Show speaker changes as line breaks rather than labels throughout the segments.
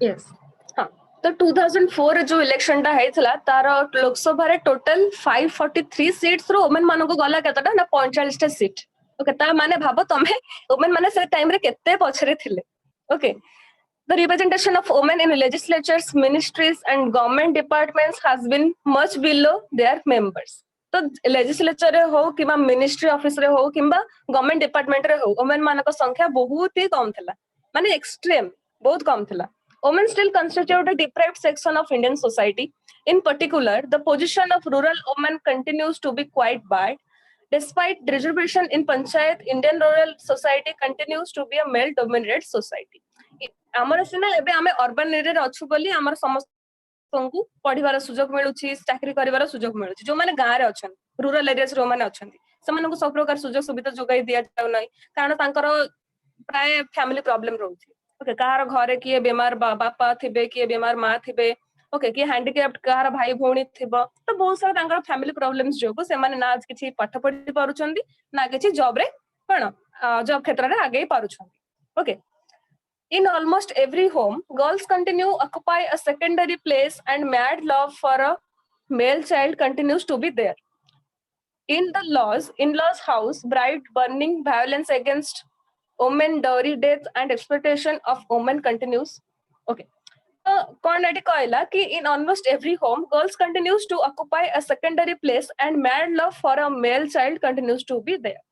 Yes हाँ तो 2004 जो इलेक्शन टा हैथला तार लोकसभा रे टोटल 543 सीट्स रो वुमेन मानको गला केतटा ना 45 टा सीट ओके ता माने भाबो तमे वुमेन माने से टाइम रे केते पछरे थिले okay The representation of women in legislatures, ministries, and government departments has been much below their members. तो legislature रे हो किबा ministry office रे हो किबा government department रे हो women मानक संख्या बहुत ही कम थिला माने extreme बहुत कम थिला women still constitute a deprived section of Indian society. In particular, the position of rural women continues to be quite bad. Despite reservation in Panchayat, Indian rural society continues to be a male-dominated society. आमर सिना एबे आमे urban area रे अछु बोली आमर समस्तंकु पढिबार सुजोग मिलुछि चाकरी करिवार सुजोग मिलुछि जो माने गां रे अछन रूरल एरियास रो माने अछंती सेमानकु सब प्रकार सुजोग सुविधा जोगाई दिया जाउ नै कारण तांकर प्राय फैमिली प्रॉब्लम रहउछि ओके कार घरे किए बीमार बापा थिबे किए बीमार मां थिबे ओके कि हैंडीकैप्ड कार भाई भौणी थिबो तो बहुत सारा तांकर फैमिली प्रॉब्लम्स जोगु से माने ना किछि पाठ पढि पारुछंती ना किछि जॉब रे कोन जॉब क्षेत्र रे आगे पारुछंती okay In almost every home, girls continue occupy a secondary place and mad love for a male child continues to be there. In the laws, in-laws house, bride burning, violence against women, dowry death and exploitation of women continues. Okay. कौन eighty कहला कि in almost every home, girls continues to occupy a secondary place and mad love for a male child continues to be there.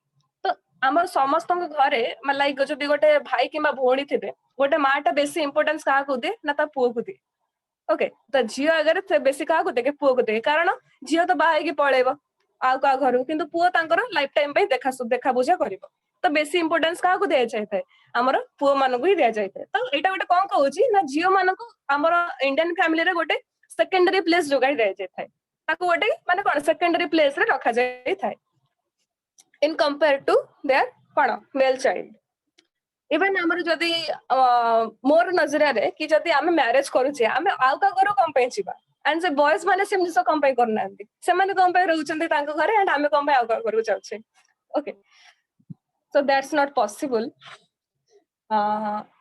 तो आमर समस्त घरे like जदि गोटे भाई किंबा भौणी थिबे गोटे माटा बेसी इंपोर्टेंस काहा को दे ना ता पुओ को दे ओके तो झियो अगर से बेसी काहा को दे के पुओ को दे कारण झियो तो बाहा की पळेबो आउ का घरु किंतु पुओ तांकर लाइफ टाइम पे देखा बुझा करिवो तो बेसी इंपोर्टेंस काहा को दे जाय थाए हमर पुओ मानको ही दे जाय थाए तो एटा गोटे कोन कहूची ना झियो मानको हमर इंडियन फैमिली रे गोटे सेकेंडरी प्लेस जोगाई दे जाय थाए ताको गोटे माने कोन सेकेंडरी प्लेस रे रखा जाय थाए in compared to their कौन मेल चाइल्ड इवन हमर जदी मोर नजर रे कि जदी आमे मैरिज करूचे आमे आउ का करो कम पे छिबा एंड से बॉयज माने सेम जिसो कम पे करनांती से माने कम पे रहउचंती तांको घरे एंड आमे कम पे आउ का करू चाउचे okay so that's not possible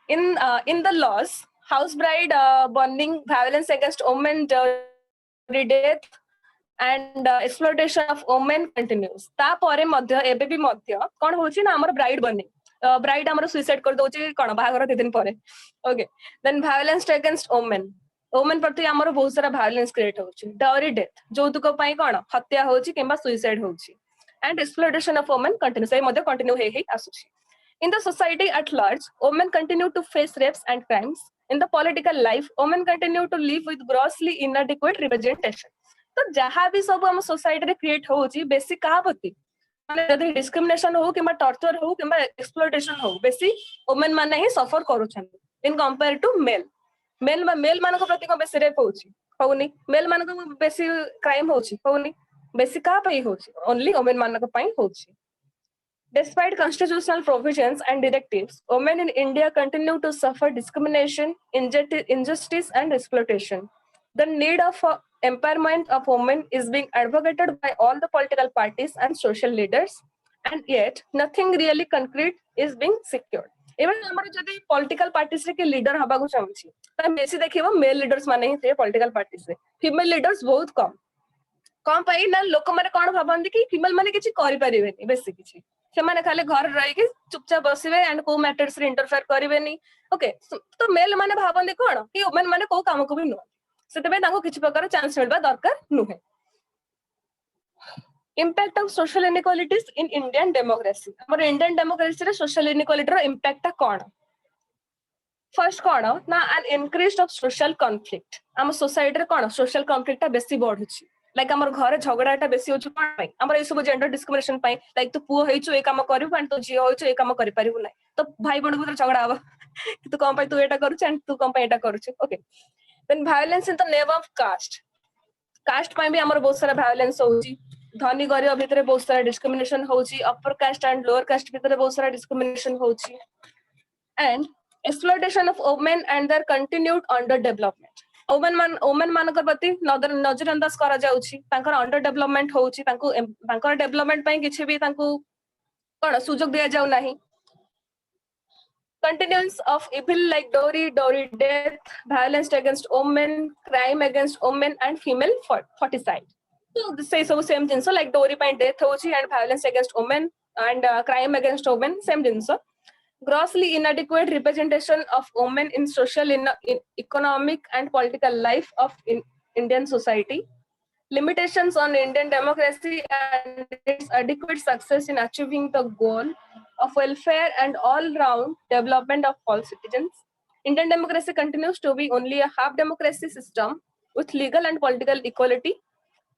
in the laws house bride burning violence against women death and exploitation of women continues ता परे मध्य एबे भी मध्य कोन होची ना हमर ब्राइड बर्निंग ब्राइड हमर सुसाइड कर दोची कोन बाहागर 3 दिन परे okay then violence against women प्रति हमर बहुत सारा वायलेंस क्रिएट होची डाउरी डेथ जोतुक पई कोन हत्या होची किंबा सुसाइड होची and exploitation of women continues ए मध्य कंटिन्यू हे आसुची in the society at large women continue to face rapes and crimes in the political life women continue to live with grossly inadequate representation तो जहाँ भी सब हम सोसाइटी रे क्रिएट होची बेसी कहा प्रति माने जदी डिस्क्रिमिनेशन हो किबा टॉर्चर हो किबा एक्सप्लॉयटेशन हो बेसी वुमेन माने ही सफर करूछन in compare to male male मानको प्रति को बेसी रेप होची होउनी मेल मानको बेसी क्राइम होची होउनी बेसी कहा पई होची ओनली वुमेन मानको पई होची Despite constitutional provisions and directives, women in India continue to suffer discrimination, injustice, and exploitation. The need of empowerment of women is being advocated by all the political parties and social leaders, and yet nothing really concrete is being secured. Even हमर जदी political parties रे के leader हबा को चाहूची त बेसी देखिबो male leaders माने ही थे political parties रे female leaders बहुत कम पाई ना लोक माने कोन भाबंती कि फीमेल माने किछि करि परिबेनी बेसी किछि से माने खाली घर रही कि चुपचाप बसिबे एंड को मैटर्स रे इंटरफेयर करिवेनी ओके तो मेल माने भाबंती कोन कि वुमेन माने को काम को भी नो सेतबे ताको किछि प्रकार चांस मिलबा दरकार नुहे impact of social inequalities in Indian democracy हमर इंडियन डेमोक्रेसी रे सोशल इनइक्वालिटी रो इंपैक्ट कोन फर्स्ट कोन ना an increase of social conflict हम सोसाइटी रे कोन सोशल कॉन्फ्लिक्ट बेसी बढ़ुची लाइक हमर घर झगड़ाटा बेसी होछु कोन पई हमर ए सब जेंडर डिस्क्रिमिनेशन पई लाइक तू पुओ हेइछु ए काम करिवु एंड तू झियो होइछु ए काम करि परिवु नै तो भाई बण भीतर झगड़ा आबा कि तू कम पई तू एटा करूछ एंड तू कम पई एटा करूछ okay then violence in the name of caste पई भी हमर बहुत सारा वायलेंस होउची धनी गरीब भीतर बहुत सारा डिस्क्रिमिनेशन होउची upper caste and lower caste भीतर बहुत सारा डिस्क्रिमिनेशन होउची and exploitation of women and their continued under development women मानकर प्रति नजरअंदाज करा जाउची तांकर अंडर डेवलपमेंट होउची तांकर डेवलपमेंट पई किछि भी तांको कोन सुजोग दिया जाउ नाही Continuance of evil like dowry death, violence against women, crime against women, and female ferticide. So this is so same thing. So like dowry by death and violence against women and crime against women, same thing. So grossly inadequate representation of women in social, in economic, and political life of Indian society. Limitations on Indian democracy and its adequate success in achieving the goal of welfare and all-round development of all citizens. Indian democracy continues to be only a half democracy system with legal and political equality,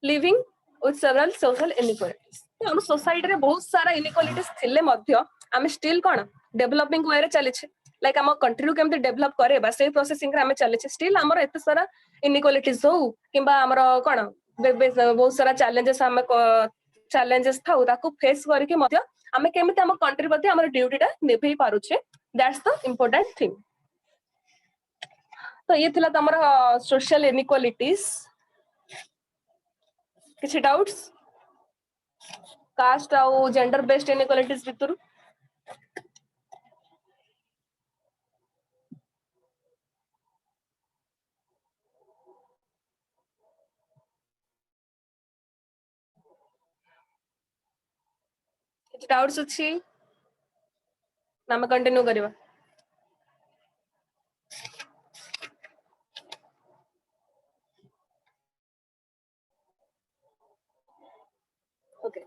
living with several social inequalities. ଆମ society ବହୁତ ସାରା inequalities ଥିଲେ ମଧ୍ୟ ଆମେ still କଣ developing way ରେ ଚାଲିଛେ like ଆମ country ରୁ କେମିତି develop କରେଇବା ସେଇ processing ରେ ଆମେ ଚାଲିଛେ still ଆମର ଏତେ ସାରା inequalities ହଉ କିମ୍ବା ଆମର କଣ ବହୁତ ସାରା challenges ଥାଉ ତାକୁ face କରିକି ମଧ୍ୟ ଆମେ କେମିତି ଆମ country ପ୍ରତି ଆମର duty ଟା ନିଭେଇ ପାରୁଛେ that's the important thing. ତ ଇଏ ଥିଲା ତମର social inequalities. କିଛି doubts? Caste ଆଉ gender based inequalities ଭିତରୁ କିଛି doubts ଅଛି ନା ଆମେ continue କରିବା? Okay.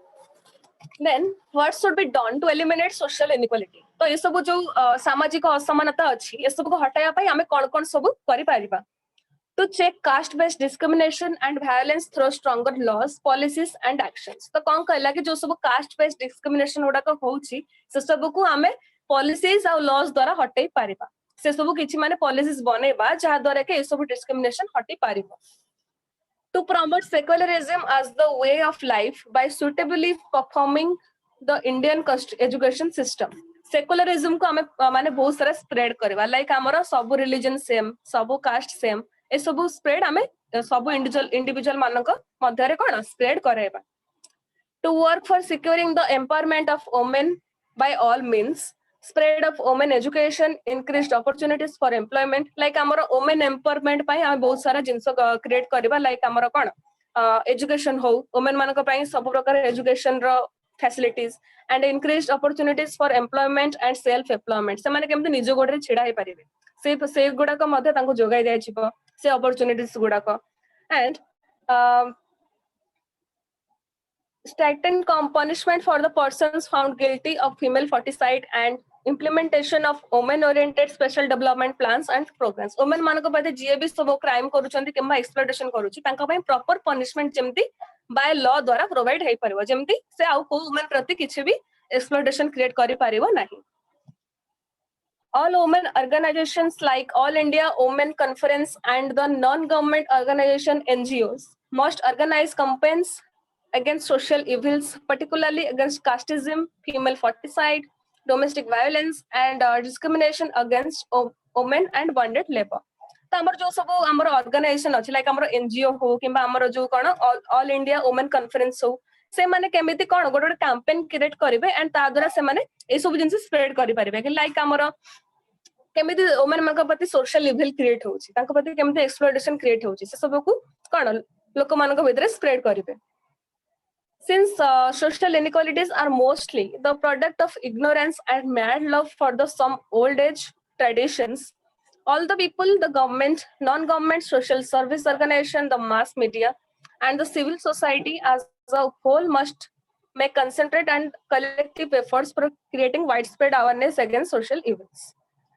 Then what should be done to eliminate social inequality? तो ये सब जो सामाजिक असमानता अछि ये सब को हटाया पाई हमें कौन-कौन सब करि Paribas? To check caste based discrimination and violence through stronger laws, policies and actions. तो कौन कहला कि जो सब caste based discrimination उडा को होउची से सब को हमें policies और laws द्वारा हटाई पारिबा. से सब किछि माने policies बनेबा जहा द्वारा के ये सब discrimination हटि Paribas. To promote secularism as the way of life by suitably performing the Indian education system. Secularism को हमें माने बहुत सारा spread करवा like हमारा सब religion same, सब caste same, ए सब spread हमें सब individual मानक मध्य रे कोन spread करेबा. To work for securing the empowerment of women by all means, spread of women education, increased opportunities for employment, like हमारा women empowerment पाई हमें बहुत सारा जिंस create करवा like हमारा कोन education हो women मानक पाई सब प्रकार education row facilities and increased opportunities for employment and self employment से माने केमते निज गोडरे छिडा हे परिबे से गुडा को मध्ये तांको जोगाई दे छिबो से opportunities गुडा को and stricten punishment for the persons found guilty of female ferticide and implementation of women oriented special development plans and programs. Women मानको पते जे भी सब क्राइम करूछंती किंबा एक्सप्लॉयटेशन करूछि तांका पई प्रॉपर पनिशमेंट जेमती बाय लॉ द्वारा प्रोवाइड हे परबो जेमती से आउ को वुमेन प्रति किछि भी एक्सप्लॉयटेशन क्रिएट करि परिबो नाही. All women organizations like All India Women Conference and the non-government organization NGOs must organize campaigns against social evils, particularly against casteism, female ferticide, domestic violence, and discrimination against women and bonded labor. तो हमर जो सब हमर organisation अछि like हमर NGO हो किबा हमर जो कोन ऑल इंडिया वुमेन कॉन्फ्रेंस हो से माने केमिति कोन गोटे कैंपेन क्रिएट करिवे एंड ता द्वारा से माने ए सब जिंस स्प्रेड करि परिबे कि लाइक हमर केमिति वुमेन मानक प्रति सोशल इविल क्रिएट होछि तांको प्रति केमिति एक्सप्लॉयटेशन क्रिएट होछि से सब को कोन लोक मानक भितरे स्प्रेड करिवे. Since social inequalities are mostly the product of ignorance and mad love for the some old age traditions, all the people, the government, non-government social service organization, the mass media, and the civil society as a whole must make concentrate and collective efforts for creating widespread awareness against social evils.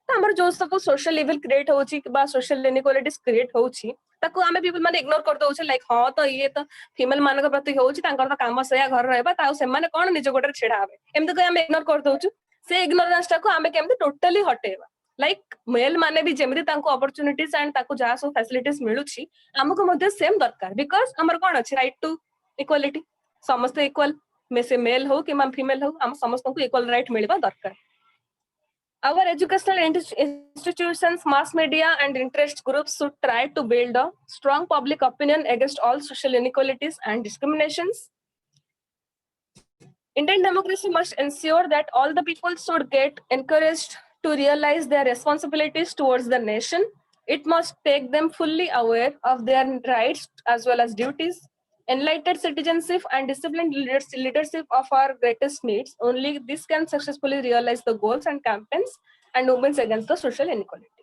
हमर जो सब social level create होछि बा social inequalities create होछि ताको हमें people माने ignore कर दउछ लाइक हां तो ये तो फीमेल मानक प्रति होछि तांकर तो काम सया घर रहबा ता से माने कोन निज गोटर छेडा हबे एमते को हमें इग्नोर कर दउछ से इग्नोरेंस ता को हमें केमते टोटली हटेबा लाइक मेल माने भी जेमति तांको अपॉर्चुनिटीज एंड ताको जा सो फैसिलिटीज मिलुछि हमको मध्ये सेम दरकार बिकॉज़ हमर कोन अछि राइट टू इक्वालिटी समस्त इक्वल में से मेल हो कि फीमेल हो हम समस्त को इक्वल राइट मिलबा दरकार. Our educational institutions, mass media, and interest groups should try to build a strong public opinion against all social inequalities and discriminations. Indian democracy must ensure that all the people should get encouraged to realize their responsibilities towards the nation, it must take them fully aware of their rights as well as duties. Enlightened citizenship and disciplined leadership of our greatest needs. Only this can successfully realize the goals and campaigns and movements against the social inequality.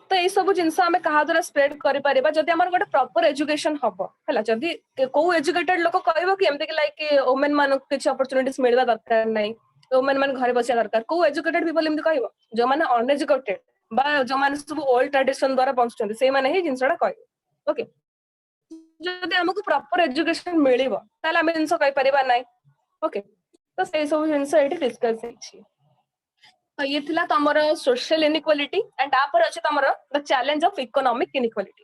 तो ये सब जिनस आम क्या द्वारा spread करें जदि आम गोटे प्रॉपर एजुकेशन हम है जदि को एजुकेटेड लोक कह कि एमती लाइक वोमेन मान किसी अपॉर्चुनिटीज मिलवा दरकार नहीं वोमेन मान घर बसिया दरकार को एजुकेटेड पीपल एमती कह जो मैंने अनएजुकेटेड बा जो मैंने सब ओल्ड ट्रेडिशन द्वारा बंचुंट से मैंने ही जिनसा कह ओके जदि आमको प्रॉपर एजुकेशन मिल आम जिन कहीपर ना ओके तो से सब जिन डिस्कस होती तो ये थिला तमरो सोशल इनइक्वालिटी एंड आपर अछि तमरो the challenge of economic inequality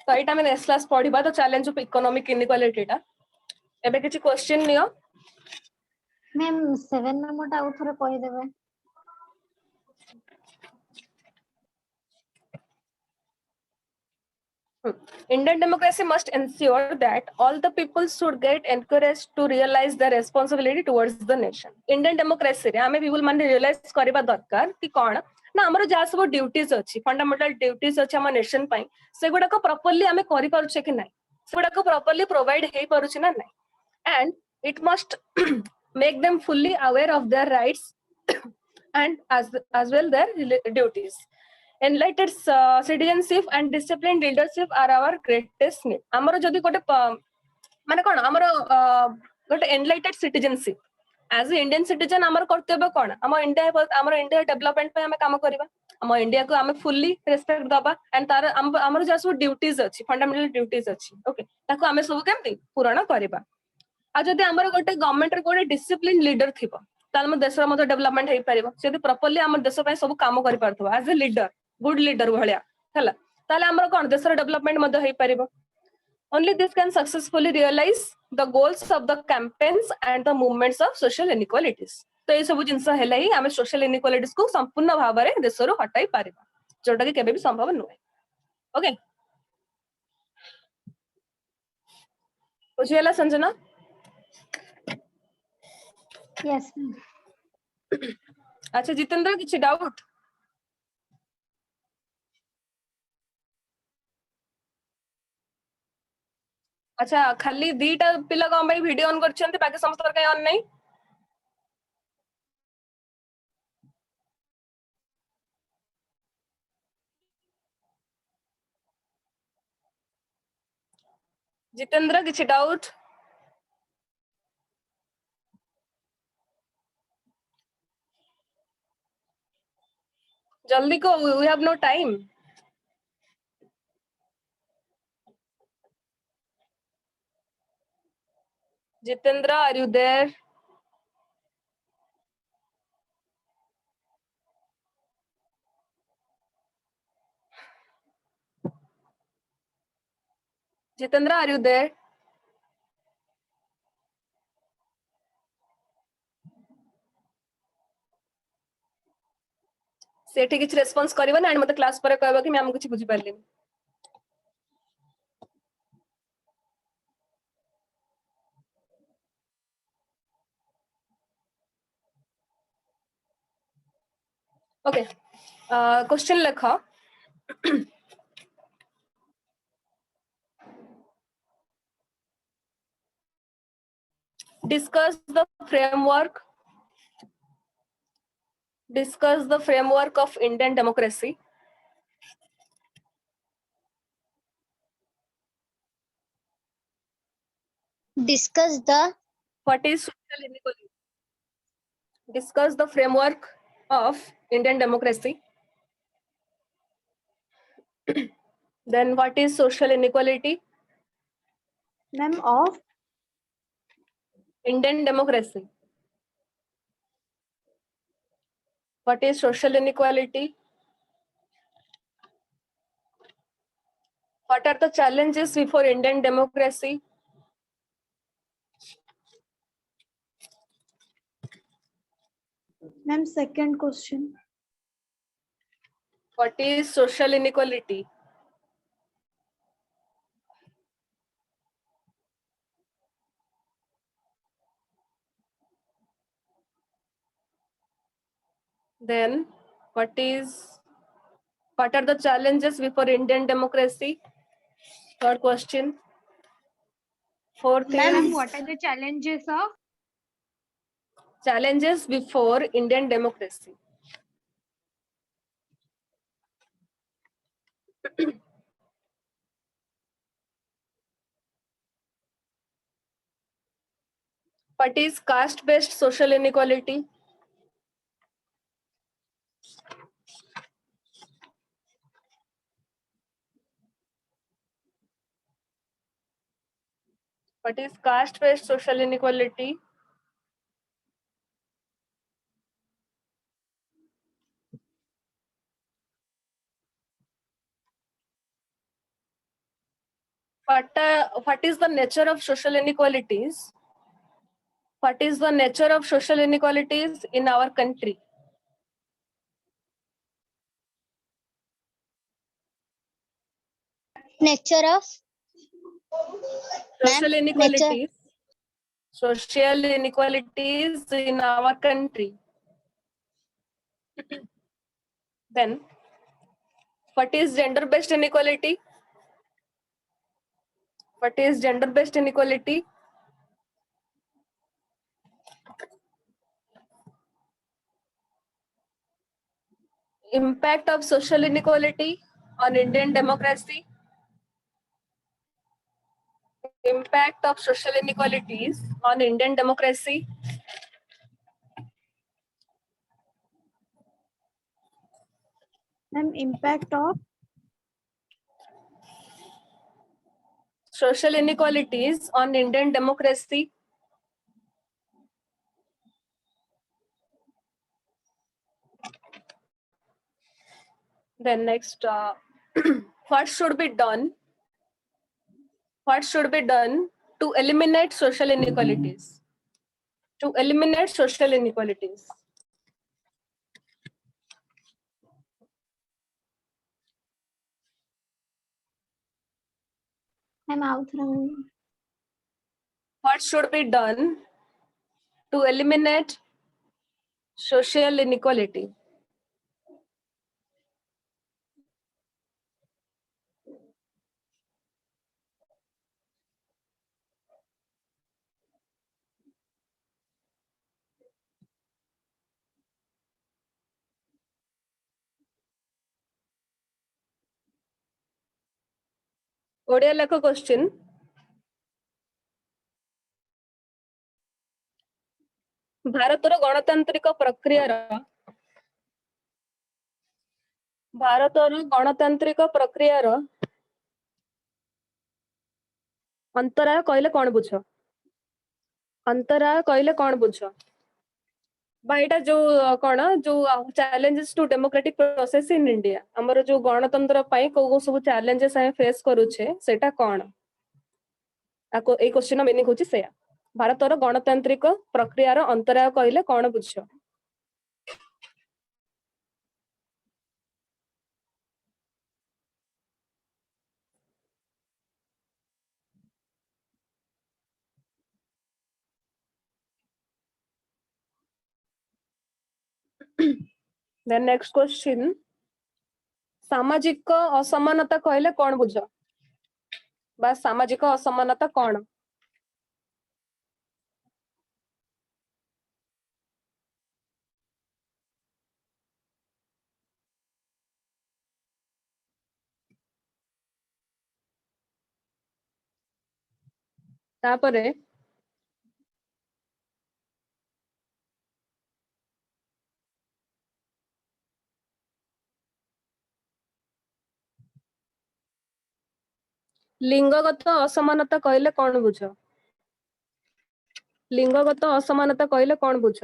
तो एटा में नेक्स्ट क्लास पढिबा the challenge of economic inequality टा एबे किछि क्वेश्चन नियो
मैम 7 नंबर टा उथरे कहि देबे
Indian democracy must ensure that all the people should get encouraged to realize their responsibility towards the nation. Indian democracy रे आमे people माने realize करिबा दरकार कि कोन ना हमर जा सब ड्यूटीज अछि फंडामेंटल ड्यूटीज अछि हम नेशन पई से गुडा को प्रॉपर्ली आमे करि पारुछे कि नै से गुडा को प्रॉपर्ली प्रोवाइड हे पारुछे ना नै and it must make them fully aware of their rights and as well their duties. Enlightened citizenship and disciplined leadership are our greatest need. हमर जदि गोटे माने कोन हमर गोटे enlightened citizenship as a Indian citizen हमर कर्तव्य कोन हमर इंडिया डेवलपमेंट पे हमें काम करबा हम इंडिया को हमें फुल्ली रेस्पेक्ट दबा एंड तार हमर जा सब ड्यूटीज अछि फंडामेंटल ड्यूटीज अछि ओके ताको हमें सब केमति पूर्ण करबा आ जदि हमर गोटे गवर्नमेंट रे गोटे डिसिप्लिन लीडर थिबो ताल हम देश रो डेवलपमेंट हे परिबो जदि प्रॉपर्ली हमर देश पे सब काम करि परथबो as a leader good leader भलिया हला ताले हमर कोन देश रो डेवलपमेंट मद हे परिबो only this can successfully realize the goals of the campaigns and the movements of social inequalities तो ये सब जिंस हेला ही हमें सोशल इनइक्वालिटीज को संपूर्ण भाव में देश रो हटाई पारिबा जोटा कि केबे भी संभव नुहे ओके बुझियला संजना
यस
अच्छा जितेंद्र किछि डाउट अच्छा खाली दीटा पिला कम भाई वीडियो ऑन करछंती बाकी समस्त कहीं ऑन नहीं जितेंद्र किछि डाउट जल्दी को we have no time Jitendra, are you there? Jitendra, are you there? Sethi किछ रेस्पॉन्स करबा ना मते क्लास पर कहबा कि मैम कुछ बुझी पारलिन ओके क्वेश्चन लिखो discuss the framework of Indian democracy.
Discuss the
What is social inequality? Discuss the framework of Indian democracy. Then what is social inequality?
Ma'am of
Indian democracy. What is social inequality? What are the challenges before Indian democracy?
Ma'am second question.
What is social inequality? Then, what are the challenges before Indian democracy? Third question. Fourth
Ma'am,
is
what are the challenges of?
challenges before Indian democracy. What is caste-based social inequality? What is caste-based social inequality? What is the nature of social inequalities? What is the nature of social inequalities in our country?
Nature of
Social
nature.
inequalities. Social inequalities in our country. Then, what is gender-based inequality? What is gender-based inequality? Impact of social inequality on Indian democracy. Impact of social inequalities on Indian democracy.
Impact of
Social inequalities on Indian democracy. Then next, what should be done? What should be done to eliminate social inequalities? To eliminate social inequalities.
Ma'am out
What should be done to eliminate social inequality? Odia ଲେଖ question. ଭାରତର ଗଣତାନ୍ତ୍ରିକ ପ୍ରକ୍ରିୟାର ଅନ୍ତରାୟ କହିଲେ କଣ ବୁଝ? ଅନ୍ତରାୟ କହିଲେ କଣ ବୁଝ? বা এটা ଯୋଉ challenges to democratic process in India, ଆମର ଯୋଉ ଗଣତନ୍ତ୍ର ପାଇଁ କୋଉ ସବୁ challenges ଆମେ face କରୁଛେ ସେଟା କଣ? ଏଇ question ମିନିଂ ହଉଛି ସେଇଆ। ଭାରତର ଗଣତାନ୍ତ୍ରିକ ପ୍ରକ୍ରିୟାର ଅନ୍ତରାୟ କହିଲେ କଣ ବୁଝ? Then next question, ସାମାଜିକ ଅସମାନତା କହିଲେ କଣ ବୁଝ? ବା ସାମାଜିକ ଅସମାନତା କଣ? ତାପରେ ଲିଙ୍ଗଗତ ଅସମାନତା କହିଲେ କଣ ବୁଝ? ଲିଙ୍ଗଗତ ଅସମାନତା କହିଲେ କଣ ବୁଝ?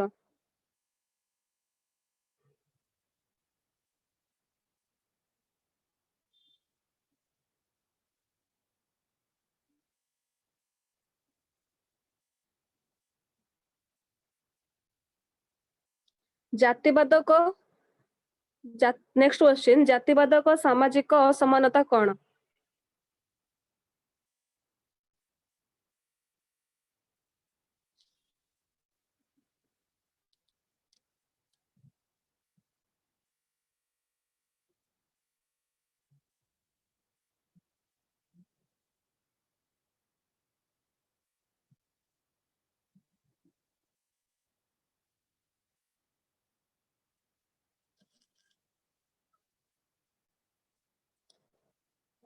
ଜାତିବାଦକ नेक्स्ट क्वेश्चन, जातिवादक सामाजिक असमानता कौन?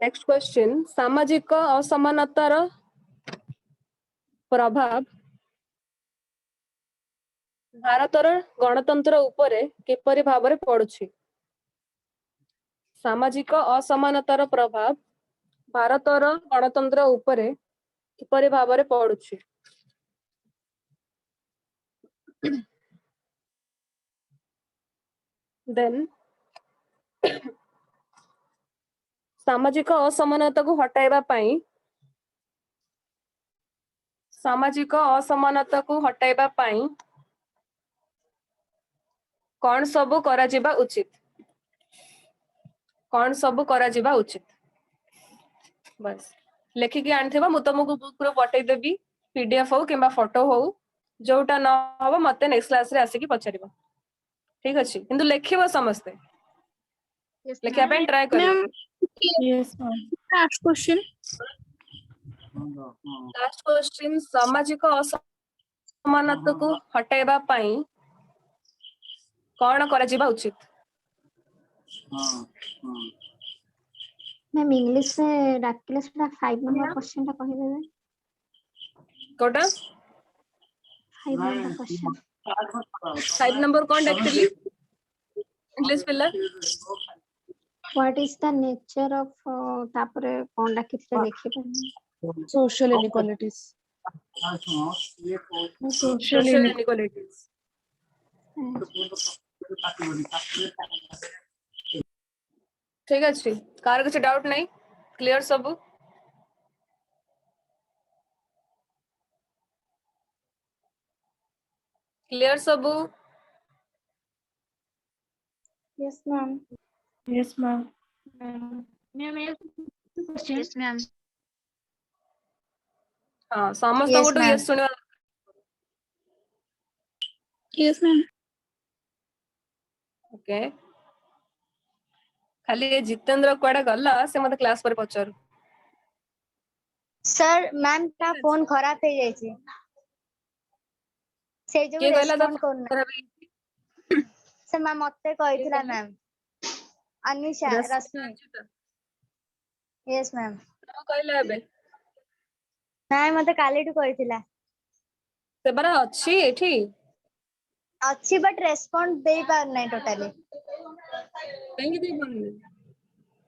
नेक्स्ट क्वेश्चन, सामाजिक असमानतार प्रभाव भारतर गणतंत्र उपरे किपरि भाबरे पड़ुछि? सामाजिक असमानतार प्रभाव भारतर गणतंत्र उपरे किपरि भाबरे पड़ुछि? देन सामाजिक असमानता को हटाइबा पई कौन सबु करा जिबा उचित? कौन सबु करा जिबा उचित? बस लेखिकी आनथिबा मु तुमको बुक रो पठै देबी, पीडीएफ हो किंबा फोटो हो, जोटा न हो मते नेक्स्ट क्लास रे आसीकी पछारिबो। ठीक अछि, किंतु लेखिबो समस्ते
Yes,
लेखिया
ma'am.
पे ट्राई करियो।
Yes, ma'am. Last question.
Last question, सामाजिक असमानता को हटाइबा पई कौन करा जिबा उचित?
मैम इंग्लिश रे डाकिले सेटा 5 नंबर क्वेश्चन ता कहि देबे।
कोटा
5 नंबर क्वेश्चन
5 नंबर कौन डाक्टिली इंग्लिश पिला?
What is the nature of तापरे कोन डाकिले लिखि पर
Social inequalities.
Social inequalities. ठीक अछि, कार कुछ डाउट नहीं? क्लियर सब? क्लियर सब?
Yes ma'am.
Yes, ma'am.
Ma'am, I have two questions.
Yes, ma'am.
हाँ समस्त
Yes,
गोटो
ma'am.
यस सुनिवा।
Yes, ma'am.
ओके, खाली ये जितेंद्र कुआडे गल्ला से मते क्लास पर पचारू।
सर मैम का फोन खराब हो जाई छी से जो
के कहला तो
रेस्पोंड करना
खराब है?
सर मैम मते कहितला मैम अनिशा रश्मि यस मैम
कहले एबे
नाइ मते कालीटू कहितला
से बरा अछि एठी
अच्छी बट रेस्पोंड दे पार नहीं टोटली
कहीं दे बन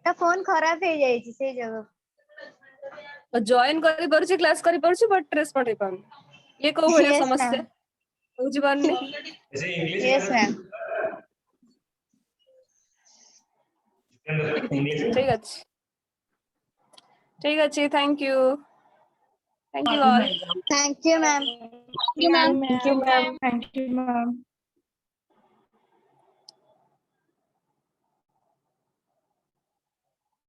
ता फोन खराब हो जाई छी से जगह
जॉइन करि परछि, क्लास करि परछि, बट रेस्पोंड हे पान। ये को भले
Yes,
समस्या
ma'am.
बुझि पारनी।
यस मैम
ठीक अछि, ठीक अछि, thank you all.
Thank you ma'am
Thank you, ma'am. Thank you, ma'am.